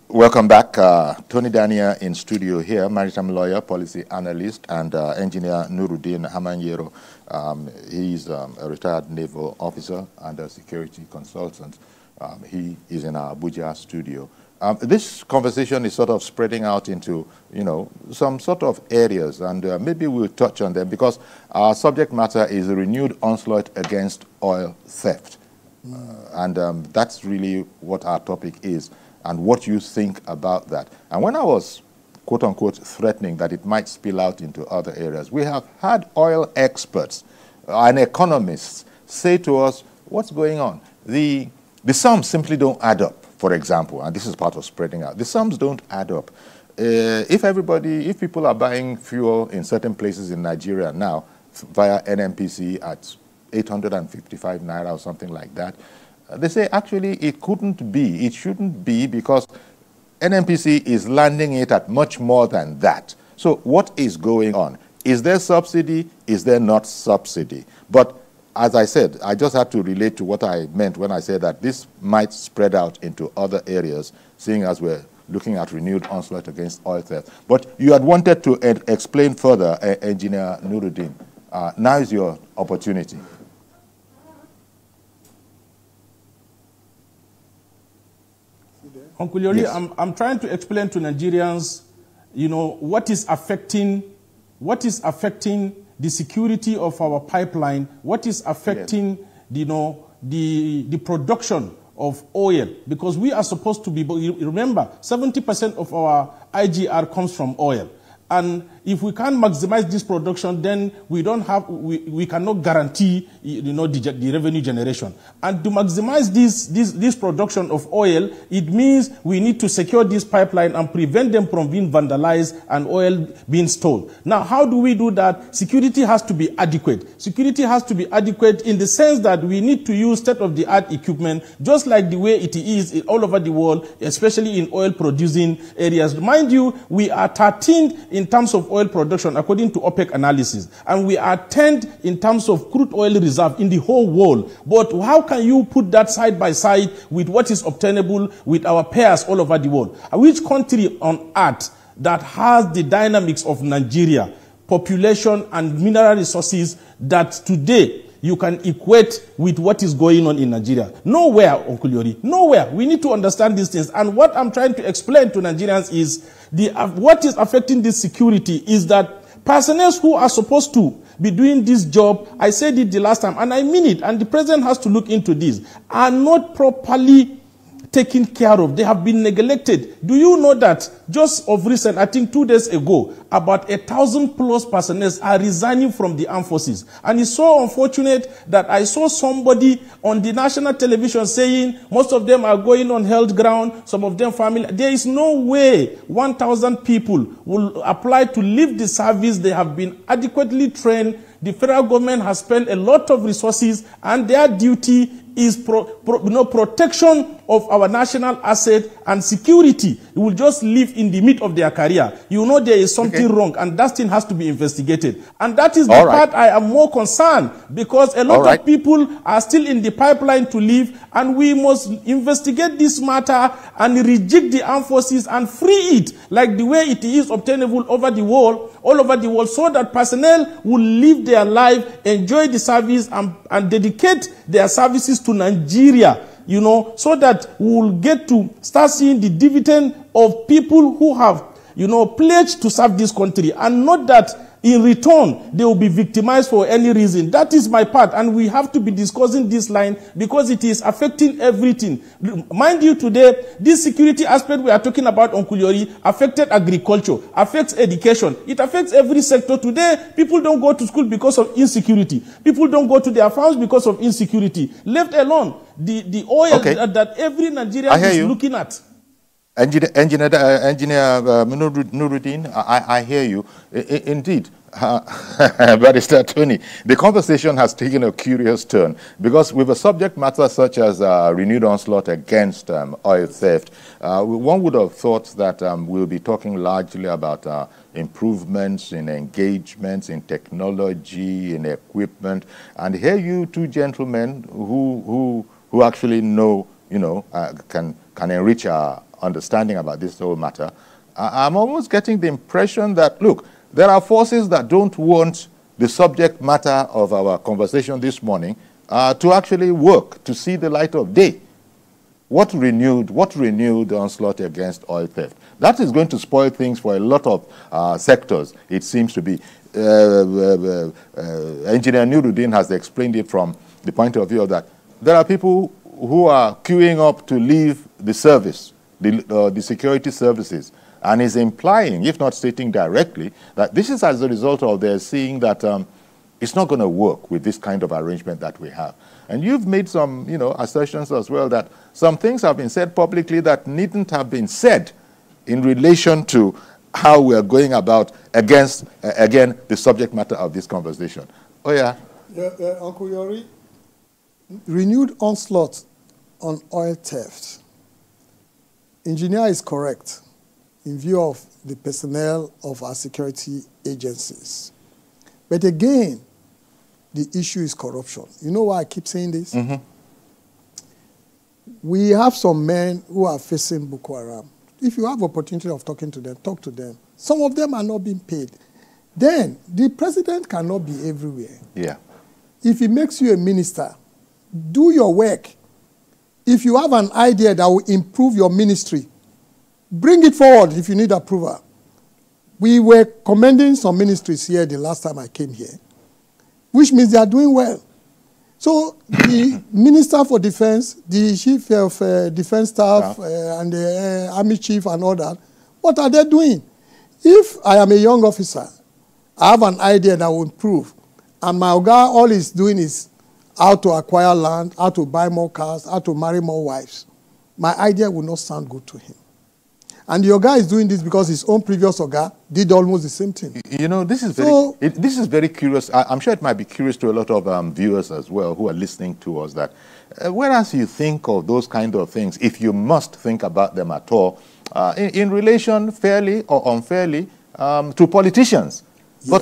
Welcome back. Tony Daniel in studio here, maritime lawyer, policy analyst, and engineer Nuruddeen Hamanyero. He's a retired naval officer and a security consultant. He is in our Abuja studio. This conversation is sort of spreading out into, some sort of areas, and maybe we'll touch on them because our subject matter is a renewed onslaught against oil theft. And that's really what our topic is, and what you think about that. And when I was, quote-unquote, threatening that it might spill out into other areas, we have had oil experts and economists say to us, what's going on? The sums simply don't add up, for example, and this is part of spreading out. The sums don't add up. If people are buying fuel in certain places in Nigeria now via NNPC at 855 naira or something like that, they say actually it couldn't be, it shouldn't be, because NNPC is landing it at much more than that. So what is going on? Is there subsidy? Is there not subsidy? But as I said, I just had to relate to what I meant when I said that this might spread out into other areas, seeing as we're looking at renewed onslaught against oil theft. But you had wanted to explain further, Engineer Nuruddeen. Now is your opportunity. Uncle Yori, Yes. I'm trying to explain to Nigerians, what is affecting the security of our pipeline, what is affecting, Yes. the production of oil, because we are supposed to be, remember, 70% of our IGR comes from oil. And if we can't maximize this production, then we cannot guarantee, the revenue generation. And to maximize this production of oil, it means we need to secure this pipeline and prevent them from being vandalized and oil being stolen. Now, how do we do that? Security has to be adequate. Security has to be adequate in the sense that we need to use state-of-the-art equipment, just like the way it is all over the world, especially in oil-producing areas. Mind you, we are 13th in terms of oil production, according to OPEC analysis. And we are 10th in terms of crude oil reserve in the whole world. But how can you put that side by side with what is obtainable with our peers all over the world? Which country on earth that has the dynamics of Nigeria, population and mineral resources, that today you can equate with what is going on in Nigeria? Nowhere, Uncle Yori. Nowhere. We need to understand these things. And what I'm trying to explain to Nigerians is what is affecting this security is that personnel who are supposed to be doing this job, I said it the last time, and I mean it, and the president has to look into this, are not properly taken care of. They have been neglected. Do you know that just of recent, I think 2 days ago, about 1,000+ personnel are resigning from the armed forces? And it's so unfortunate that I saw somebody on the national television saying most of them are going on health ground, some of them family. There is no way 1,000 people will apply to leave the service. They have been adequately trained. The federal government has spent a lot of resources, and their duty is protection of our national asset and security. They will just live in the midst of their career. There is something wrong, and that thing has to be investigated. And that is the part I am more concerned, because a lot of people are still in the pipeline to leave, and we must investigate this matter and reject the armed forces and free it like the way it is obtainable over the world, all over the world, so that personnel will live their life, enjoy the service, and dedicate their services to Nigeria, so that we will get to start seeing the dividend of people who have, pledged to serve this country, and not that in return they will be victimized for any reason. That is my part, and we have to be discussing this line because it is affecting everything. Mind you, today, this security aspect we are talking about, Uncle Yori, affected agriculture, affects education, it affects every sector. Today, people don't go to school because of insecurity. People don't go to their farms because of insecurity. Left alone, the oil that every Nigerian is looking at. Engineer Nuruddeen, I hear you. Indeed, Barrister Tony, the conversation has taken a curious turn, because with a subject matter such as renewed onslaught against oil theft, one would have thought that we'll be talking largely about improvements in engagements, in technology, in equipment. And here you two gentlemen who actually know, can enrich our understanding about this whole matter, I'm almost getting the impression that, look, there are forces that don't want the subject matter of our conversation this morning to actually work, to see the light of day. What renewed onslaught against oil theft? That is going to spoil things for a lot of sectors, it seems to be. Engineer Nuruddeen has explained it from the point of view of that there are people who are queuing up to leave the service, the security services, and is implying, if not stating directly, that this is as a result of their seeing that it's not going to work with this kind of arrangement that we have. And you've made some, assertions as well that some things have been said publicly that needn't have been said in relation to how we are going about against, again, the subject matter of this conversation. Oh, yeah? Uncle Yori, renewed onslaught on oil theft. Engineer is correct in view of the personnel of our security agencies. But again, the issue is corruption. You know why I keep saying this? Mm-hmm. We have some men who are facing Boko Haram. If you have opportunity of talking to them, talk to them. Some of them are not being paid. Then, the president cannot be everywhere. Yeah. If he makes you a minister, do your work. If you have an idea that will improve your ministry, bring it forward if you need approval. We were commending some ministries here the last time I came here, which means they are doing well. So the Minister for Defense, the Chief of Defense Staff, and the Army Chief and all that, what are they doing? If I am a young officer, I have an idea that will improve, and my Oga, all he's doing is how to acquire land, how to buy more cars, how to marry more wives, my idea will not sound good to him. And the Oga is doing this because his own previous Oga did almost the same thing. This is very curious. I'm sure it might be curious to a lot of viewers as well who are listening to us that whereas you think of those kind of things, if you must think about them at all, in relation fairly or unfairly to politicians.